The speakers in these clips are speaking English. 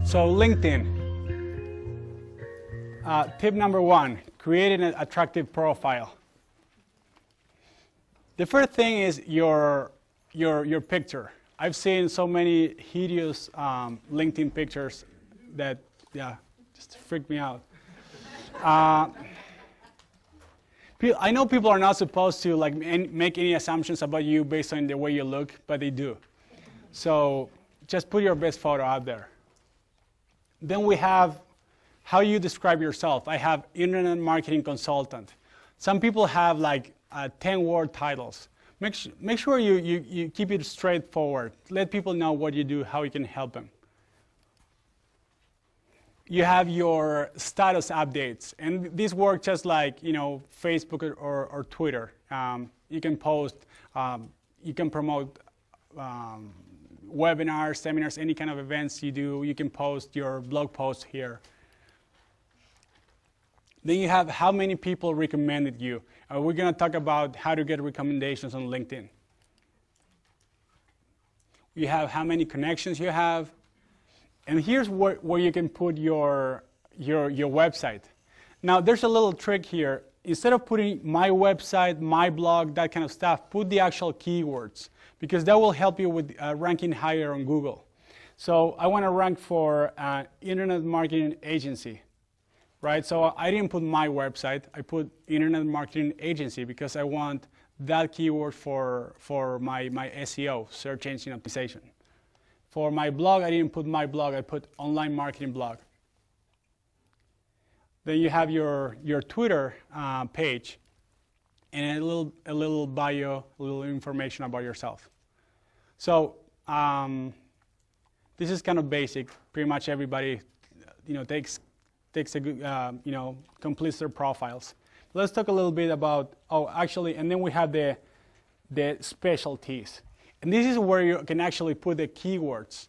So LinkedIn. Tip number one, create an attractive profile. The first thing is your picture. I've seen so many hideous LinkedIn pictures that, yeah, just freak me out. I know people are not supposed to like make any assumptions about you based on the way you look, but they do. So just put your best photo out there. Then we have how you describe yourself. I have internet marketing consultant. Some people have like 10-word titles. Make sure you keep it straightforward. Let people know what you do, how you can help them. You have your status updates, and these work just like Facebook or Twitter. You can post, you can promote webinars, seminars, any kind of events you do. You can post your blog posts here. Then you have how many people recommended you. We're going to talk about how to get recommendations on LinkedIn. You have how many connections you have. And here's where you can put your website. Now, there's a little trick here. Instead of putting my website, my blog, that kind of stuff, put the actual keywords, because that will help you with ranking higher on Google. So I want to rank for internet marketing agency, right? So I didn't put my website. I put internet marketing agency because I want that keyword for my SEO, search engine optimization. For my blog, I didn't put my blog. I put online marketing blog. Then you have your Twitter page and a little bio, a little information about yourself. So this is kind of basic. Pretty much everybody, takes a good, completes their profiles. Let's talk a little bit about and then we have the specialties. And this is where you can actually put the keywords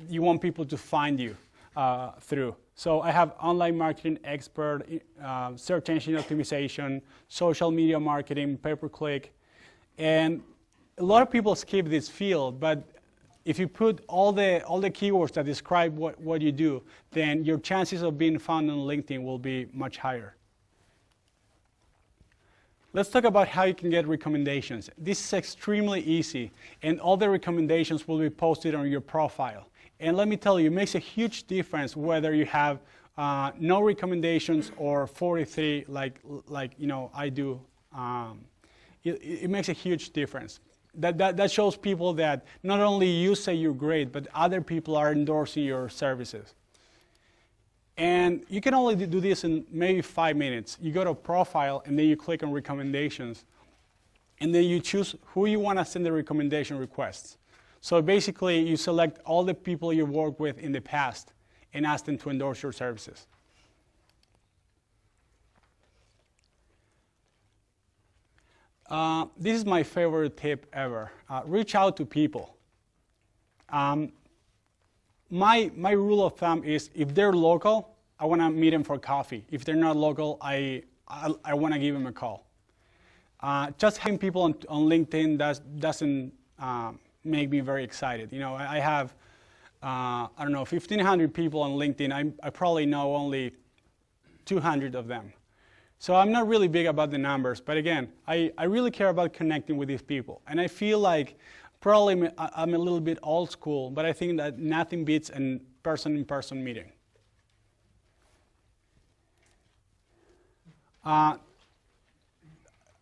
you want people to find you through. So I have online marketing expert, search engine optimization, social media marketing, pay-per-click. And a lot of people skip this field, but if you put all the keywords that describe what you do, then your chances of being found on LinkedIn will be much higher. Let's talk about how you can get recommendations. This is extremely easy, and all the recommendations will be posted on your profile. And let me tell you, it makes a huge difference whether you have no recommendations or 43 like I do. It makes a huge difference. That shows people that not only you say you're great, but other people are endorsing your services. And you can only do this in maybe 5 minutes. You go to profile, and then you click on recommendations. And then you choose who you want to send the recommendation requests. So basically, you select all the people you worked with in the past and ask them to endorse your services. This is my favorite tip ever. Reach out to people. My rule of thumb is if they're local, I want to meet them for coffee. If they're not local, I want to give them a call. Just having people on LinkedIn doesn't make me very excited. I have, 1,500 people on LinkedIn. I probably know only 200 of them. So I'm not really big about the numbers. But again, I really care about connecting with these people. And I feel like probably I'm a little bit old school, but I think that nothing beats a person-in-person meeting. I'm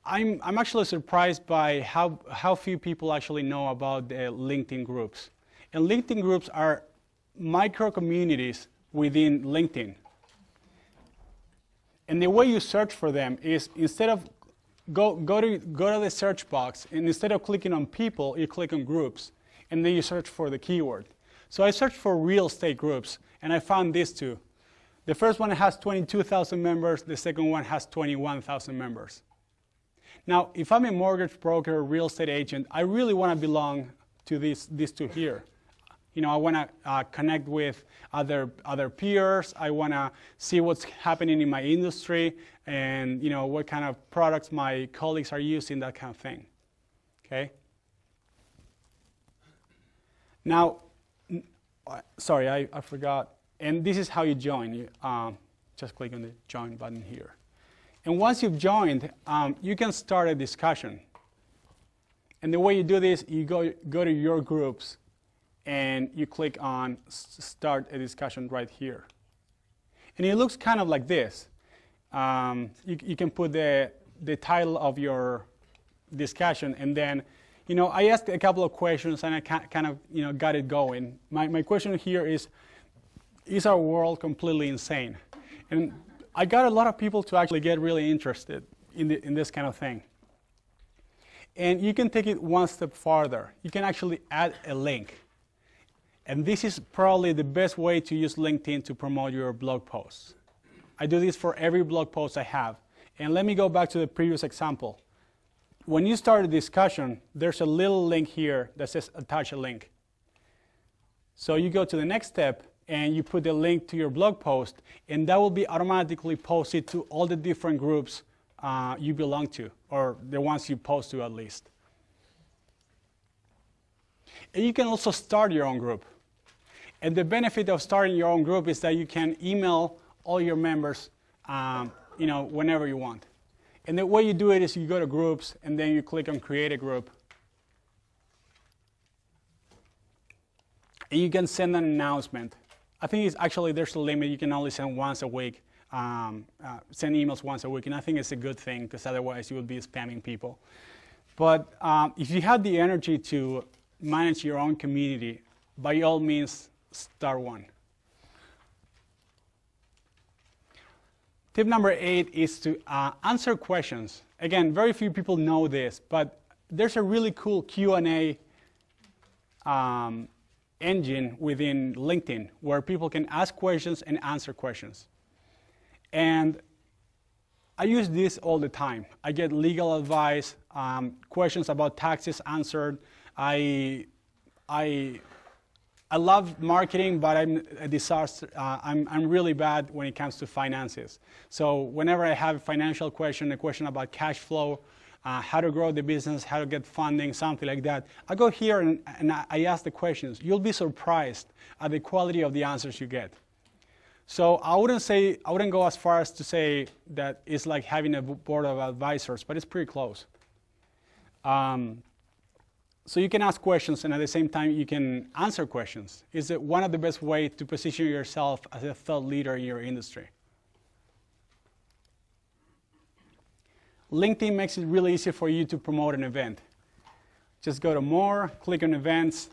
actually surprised by how few people actually know about the LinkedIn groups. And LinkedIn groups are micro communities within LinkedIn. And the way you search for them is instead of go to the search box, and instead of clicking on people, you click on groups, and then you search for the keyword. So I searched for real estate groups, and I found these two. The first one has 22,000 members. The second one has 21,000 members. Now, if I'm a mortgage broker or real estate agent, I really want to belong to these two here. I want to connect with other peers. I want to see what's happening in my industry and what kind of products my colleagues are using, that kind of thing. Okay. Now, sorry, I forgot. And this is how you join. You, just click on the join button here. And once you've joined, you can start a discussion. And the way you do this, you go to your groups, and you click on start a discussion right here. And it looks kind of like this. You can put the title of your discussion, and then, you know, I asked a couple of questions, and I kind of, you know, got it going. My question here is our world completely insane? And I got a lot of people to actually get really interested in this kind of thing. And you can take it one step farther. You can actually add a link. And this is probably the best way to use LinkedIn to promote your blog posts. I do this for every blog post I have. And let me go back to the previous example. When you start a discussion, there's a little link here that says attach a link. So you go to the next step, and you put the link to your blog post, and that will be automatically posted to all the different groups you belong to, or the ones you post to at least. And you can also start your own group. And the benefit of starting your own group is that you can email all your members you know, whenever you want. And the way you do it is you go to groups, and then you click on create a group. And you can send an announcement. I think it's actually, there's a limit. You can only send once a week, send emails once a week. And I think it's a good thing, because otherwise you would be spamming people. But if you have the energy to manage your own community, by all means, start one. Tip number 8 is to answer questions. Again, very few people know this, but there's a really cool Q&A engine within LinkedIn where people can ask questions and answer questions. And I use this all the time. I get legal advice, questions about taxes answered. I love marketing, but I'm a disaster. I'm really bad when it comes to finances. So whenever I have a financial question, a question about cash flow, how to grow the business, how to get funding, something like that, I go here and I ask the questions. You'll be surprised at the quality of the answers you get. So I wouldn't go as far as to say that it's like having a board of advisors, but it's pretty close. So you can ask questions, and at the same time, you can answer questions. It's one of the best ways to position yourself as a thought leader in your industry. LinkedIn makes it really easy for you to promote an event. Just go to More, click on Events,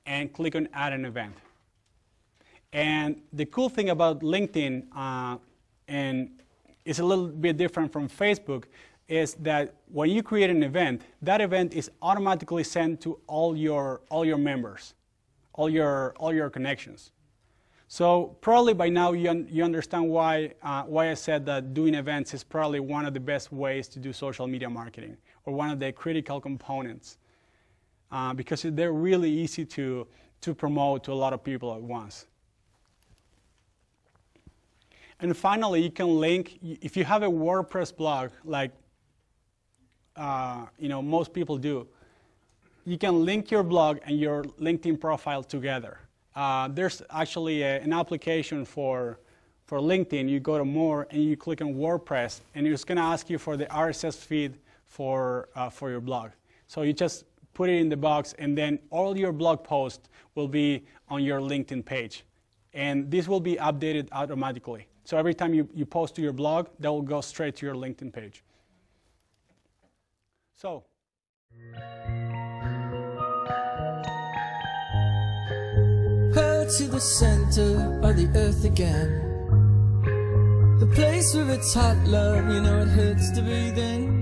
and click on Add an Event. And the cool thing about LinkedIn, and it's a little bit different from Facebook, is that when you create an event, that event is automatically sent to all your members, all your connections. So probably by now you understand why I said that doing events is probably one of the best ways to do social media marketing, or one of the critical components, because they're really easy to promote to a lot of people at once. And finally, you can link, if you have a WordPress blog, like you know, most people do, you can link your blog and your LinkedIn profile together. There's actually an application for LinkedIn. You go to More and you click on WordPress, and it's going to ask you for the RSS feed for your blog. So you just put it in the box, and then all your blog posts will be on your LinkedIn page. And this will be updated automatically. So every time you post to your blog, that will go straight to your LinkedIn page. So. Her to the center of the earth again, the place where it's hot, love, you know it hurts to breathe in.